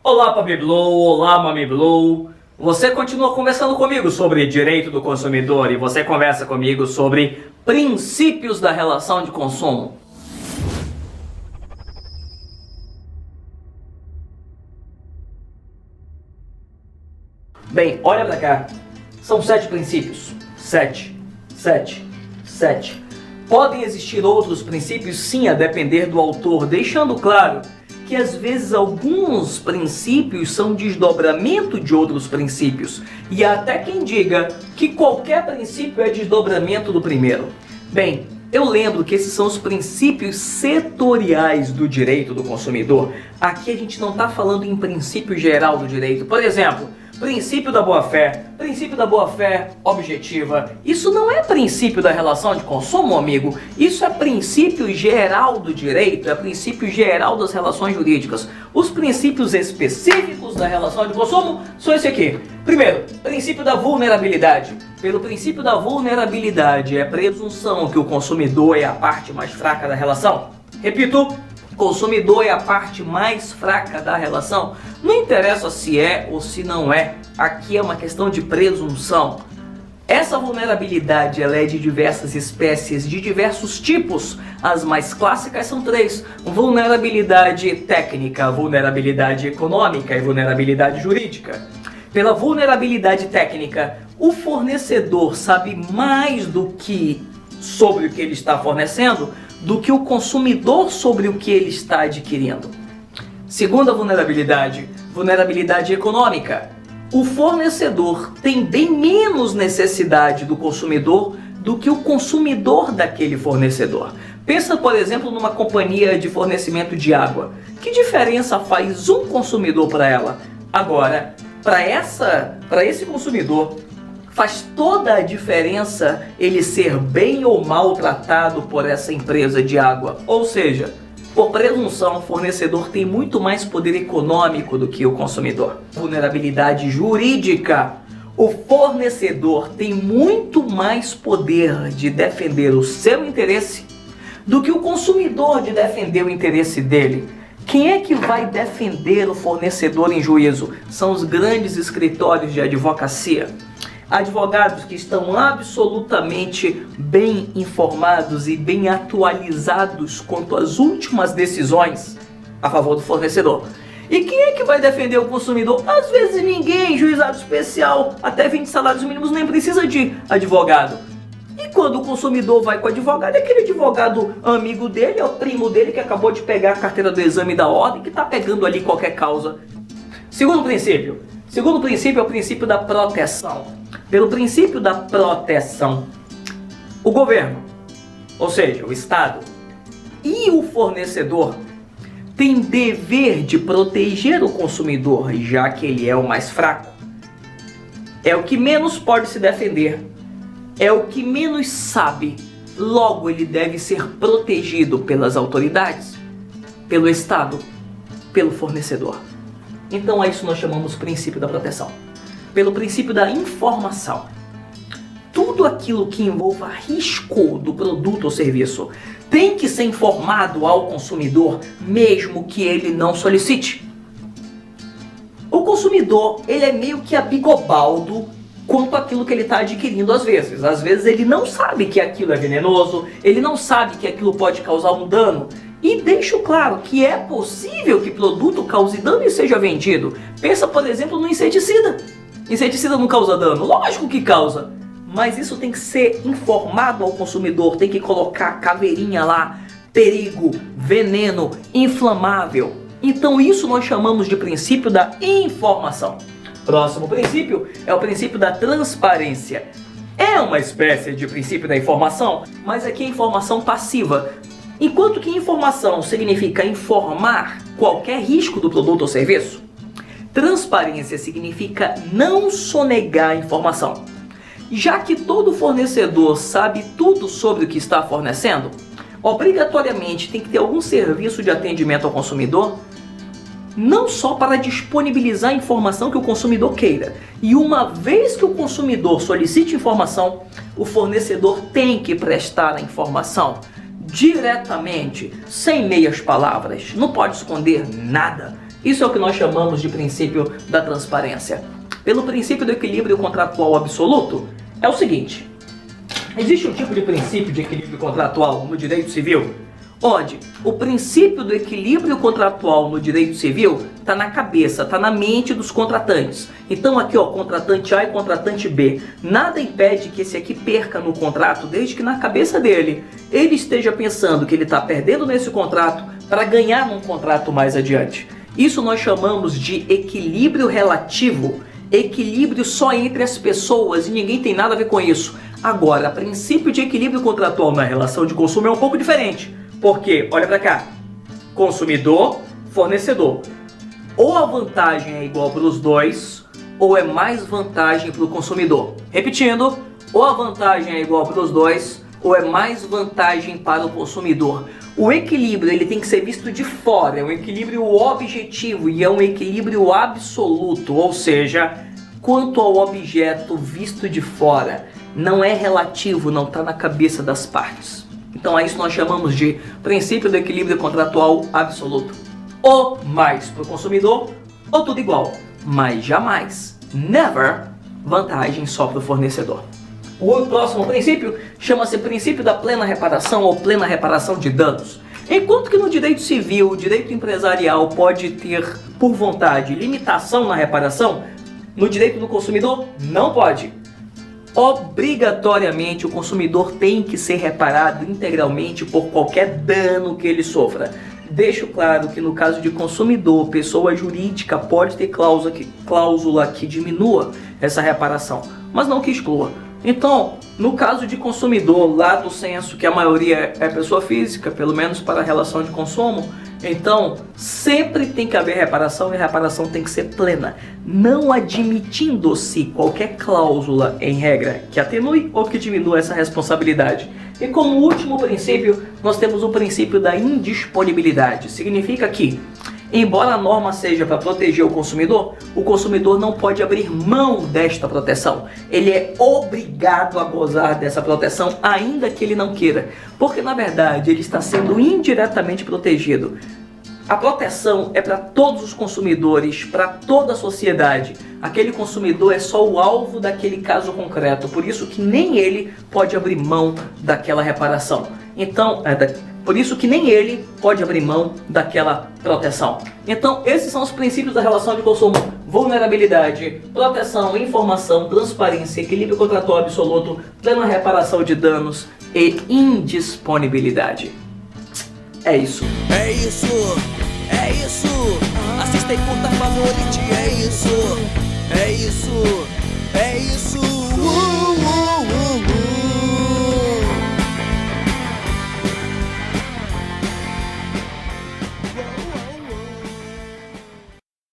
Olá, Papi Blow, olá, Mami Blow. Você continua conversando comigo sobre direito do consumidor e você conversa comigo sobre princípios da relação de consumo. Bem, olha pra cá. São 7 princípios. 7. Podem existir outros princípios, sim, a depender do autor, deixando claro que às vezes alguns princípios são desdobramento de outros princípios. E há até quem diga que qualquer princípio é desdobramento do primeiro. Bem, eu lembro que esses são os princípios setoriais do direito do consumidor. Aqui a gente não está falando em princípio geral do direito. Por exemplo, princípio da boa-fé objetiva. Isso não é princípio da relação de consumo, amigo. Isso é princípio geral do direito, é princípio geral das relações jurídicas. Os princípios específicos da relação de consumo são esse aqui. Primeiro, princípio da vulnerabilidade. Pelo princípio da vulnerabilidade, é presunção que o consumidor é a parte mais fraca da relação. Repito, consumidor é a parte mais fraca da relação. Não interessa se é ou se não é, aqui é uma questão de presunção. Essa vulnerabilidade ela é de diversas espécies, de diversos tipos. As mais clássicas são 3. Vulnerabilidade técnica, vulnerabilidade econômica e vulnerabilidade jurídica. Pela vulnerabilidade técnica, o fornecedor sabe mais sobre o que ele está fornecendo do que o consumidor sobre o que ele está adquirindo. Segunda vulnerabilidade, vulnerabilidade econômica. O fornecedor tem bem menos necessidade do consumidor do que o consumidor daquele fornecedor. Pensa, por exemplo, numa companhia de fornecimento de água. Que diferença faz um consumidor para ela? Agora, para esse consumidor, faz toda a diferença ele ser bem ou mal tratado por essa empresa de água. Ou seja, por presunção, o fornecedor tem muito mais poder econômico do que o consumidor. Vulnerabilidade jurídica. O fornecedor tem muito mais poder de defender o seu interesse do que o consumidor de defender o interesse dele. Quem é que vai defender o fornecedor em juízo? São os grandes escritórios de advocacia. Advogados que estão absolutamente bem informados e bem atualizados quanto às últimas decisões a favor do fornecedor. E quem é que vai defender o consumidor? Às vezes ninguém, juizado especial, até 20 salários mínimos nem precisa de advogado. E quando o consumidor vai com o advogado, é aquele advogado amigo dele, é o primo dele que acabou de pegar a carteira do exame da ordem, que está pegando ali qualquer causa. Segundo princípio é o princípio da proteção. Pelo princípio da proteção, o governo, ou seja, o Estado e o fornecedor têm dever de proteger o consumidor, já que ele é o mais fraco. É o que menos pode se defender, é o que menos sabe, logo ele deve ser protegido pelas autoridades, pelo Estado, pelo fornecedor. Então a isso nós chamamos princípio da proteção. Pelo princípio da informação. Tudo aquilo que envolva risco do produto ou serviço tem que ser informado ao consumidor, mesmo que ele não solicite. O consumidor, ele é meio que abigobaldo quanto àquilo que ele está adquirindo às vezes. Às vezes ele não sabe que aquilo é venenoso, ele não sabe que aquilo pode causar um dano. E deixo claro que é possível que produto cause dano e seja vendido. Pensa, por exemplo, no inseticida. Inseticida não causa dano? Lógico que causa. Mas isso tem que ser informado ao consumidor, tem que colocar caveirinha lá, perigo, veneno, inflamável. Então isso nós chamamos de princípio da informação. Próximo princípio é o princípio da transparência. É uma espécie de princípio da informação, mas aqui é informação passiva. Enquanto que informação significa informar qualquer risco do produto ou serviço, transparência significa não sonegar a informação. Já que todo fornecedor sabe tudo sobre o que está fornecendo, obrigatoriamente tem que ter algum serviço de atendimento ao consumidor, não só para disponibilizar a informação que o consumidor queira. E uma vez que o consumidor solicite informação, o fornecedor tem que prestar a informação diretamente, sem meias palavras. Não pode esconder nada. Isso é o que nós chamamos de princípio da transparência. Pelo princípio do equilíbrio contratual absoluto, é o seguinte: existe um tipo de princípio de equilíbrio contratual no direito civil, onde o princípio do equilíbrio contratual no direito civil está na cabeça, está na mente dos contratantes. Então aqui, ó, contratante A e contratante B. Nada impede que esse aqui perca no contrato, desde que na cabeça dele ele esteja pensando que ele está perdendo nesse contrato para ganhar num contrato mais adiante. Isso nós chamamos de equilíbrio relativo, equilíbrio só entre as pessoas, e ninguém tem nada a ver com isso. Agora, princípio de equilíbrio contratual na relação de consumo é um pouco diferente. Porque, olha pra cá, consumidor, fornecedor. Ou a vantagem é igual para os dois, ou é mais vantagem para o consumidor. Repetindo, ou a vantagem é igual para os dois, ou é mais vantagem para o consumidor. O equilíbrio ele tem que ser visto de fora, é um equilíbrio objetivo e é um equilíbrio absoluto, ou seja, quanto ao objeto visto de fora, não é relativo, não está na cabeça das partes. Então a isso nós chamamos de princípio do equilíbrio contratual absoluto. Ou mais para o consumidor, ou tudo igual, mas jamais, never, vantagem só para o fornecedor. O próximo princípio chama-se princípio da plena reparação ou plena reparação de danos. Enquanto que no direito civil, o direito empresarial pode ter, por vontade, limitação na reparação, no direito do consumidor não pode. Obrigatoriamente o consumidor tem que ser reparado integralmente por qualquer dano que ele sofra. Deixo claro que no caso de consumidor, pessoa jurídica, pode ter cláusula que diminua essa reparação, mas não que exclua. Então, no caso de consumidor, lá do senso que a maioria é pessoa física, pelo menos para a relação de consumo, então sempre tem que haver reparação e a reparação tem que ser plena, não admitindo-se qualquer cláusula em regra que atenue ou que diminua essa responsabilidade. E como último princípio, nós temos o princípio da indisponibilidade. Significa que, embora a norma seja para proteger o consumidor não pode abrir mão desta proteção. Ele é obrigado a gozar dessa proteção, ainda que ele não queira, porque na verdade ele está sendo indiretamente protegido. A proteção é para todos os consumidores, para toda a sociedade. Aquele consumidor é só o alvo daquele caso concreto, por isso que nem ele pode abrir mão daquela reparação. Então, por isso que nem ele pode abrir mão daquela proteção. Então, esses são os princípios da relação de consumo: vulnerabilidade, proteção, informação, transparência, equilíbrio contratual absoluto, plena reparação de danos e indisponibilidade. É isso. É isso, é isso. Assista e curta, favorite, é isso. É isso, é isso.